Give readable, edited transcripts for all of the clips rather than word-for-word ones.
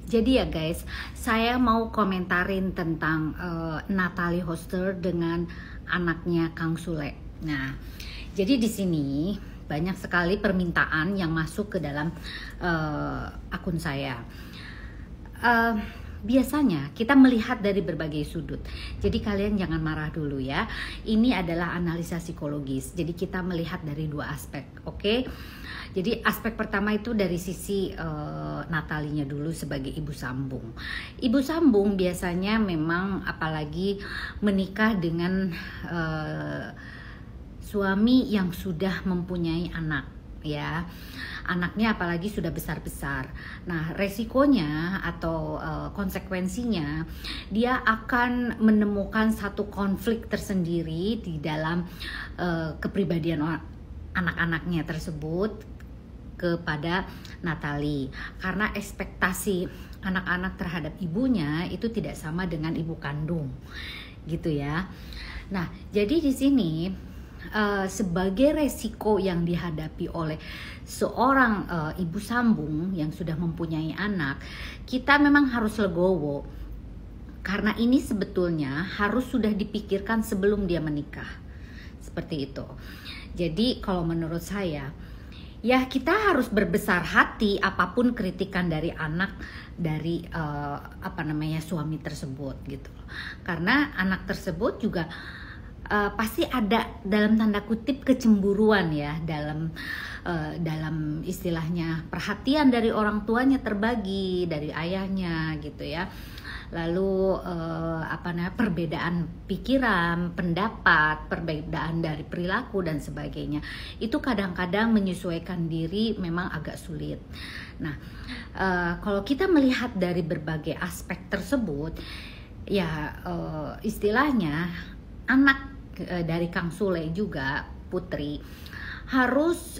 Jadi ya guys, saya mau komentarin tentang Natalie Hoster dengan anaknya Kang Sule. Nah, jadi di sini banyak sekali permintaan yang masuk ke dalam akun saya. Biasanya kita melihat dari berbagai sudut. Jadi kalian jangan marah dulu ya. Ini adalah analisa psikologis. Jadi kita melihat dari dua aspek, oke? Jadi aspek pertama itu dari sisi Natalinya dulu sebagai ibu sambung. Ibu sambung biasanya memang apalagi menikah dengan suami yang sudah mempunyai anak, ya. Anaknya apalagi sudah besar-besar. Nah, resikonya atau konsekuensinya dia akan menemukan satu konflik tersendiri di dalam kepribadian anak-anaknya tersebut kepada Natalie, karena ekspektasi anak-anak terhadap ibunya itu tidak sama dengan ibu kandung, gitu ya. Nah, jadi di sini sebagai resiko yang dihadapi oleh seorang ibu sambung yang sudah mempunyai anak, kita memang harus legowo, karena ini sebetulnya harus sudah dipikirkan sebelum dia menikah, seperti itu. Jadi kalau menurut saya, ya kita harus berbesar hati apapun kritikan dari anak dari suami tersebut gitu. Karena anak tersebut juga pasti ada dalam tanda kutip kecemburuan ya, dalam istilahnya perhatian dari orang tuanya terbagi dari ayahnya gitu ya. Lalu perbedaan pikiran, pendapat, perbedaan dari perilaku dan sebagainya. Itu kadang-kadang menyesuaikan diri memang agak sulit. Nah, kalau kita melihat dari berbagai aspek tersebut, ya istilahnya anak dari Kang Sule juga, Putri, harus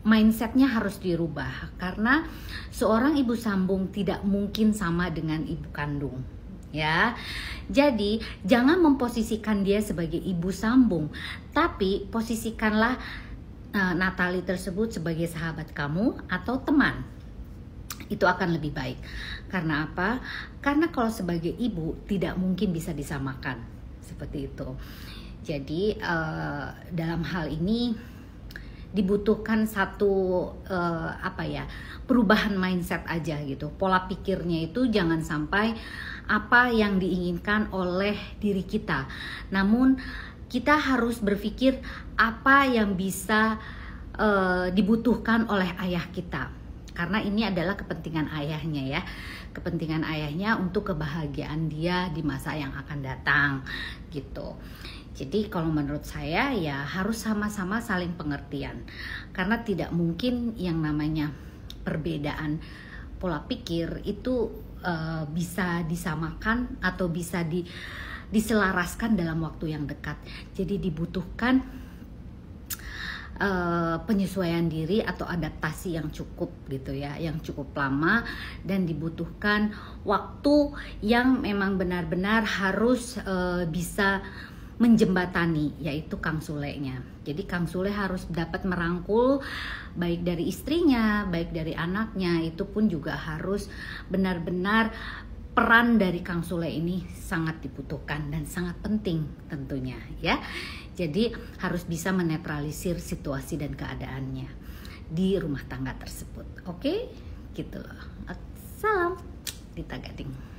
mindsetnya harus dirubah, karena seorang ibu sambung tidak mungkin sama dengan ibu kandung, ya. Jadi jangan memposisikan dia sebagai ibu sambung, tapi posisikanlah Natalie tersebut sebagai sahabat kamu atau teman. Itu akan lebih baik. Karena apa? Karena kalau sebagai ibu tidak mungkin bisa disamakan seperti itu. Jadi dalam hal ini dibutuhkan satu perubahan mindset aja gitu. Pola pikirnya itu jangan sampai apa yang diinginkan oleh diri kita, namun kita harus berpikir apa yang bisa dibutuhkan oleh ayah kita, karena ini adalah kepentingan ayahnya ya, kepentingan ayahnya untuk kebahagiaan dia di masa yang akan datang gitu. Jadi kalau menurut saya ya harus sama-sama saling pengertian, karena tidak mungkin yang namanya perbedaan pola pikir itu bisa disamakan atau bisa diselaraskan dalam waktu yang dekat. Jadi dibutuhkan penyesuaian diri atau adaptasi yang cukup gitu ya, yang cukup lama, dan dibutuhkan waktu yang memang benar-benar harus bisa menjembatani, yaitu Kang Sule-nya. Jadi Kang Sule harus dapat merangkul baik dari istrinya, baik dari anaknya. Itu pun juga harus benar-benar, peran dari Kang Sule ini sangat dibutuhkan dan sangat penting tentunya ya. Jadi harus bisa menetralisir situasi dan keadaannya di rumah tangga tersebut. Oke? Gitu loh. Salam Dita Gading.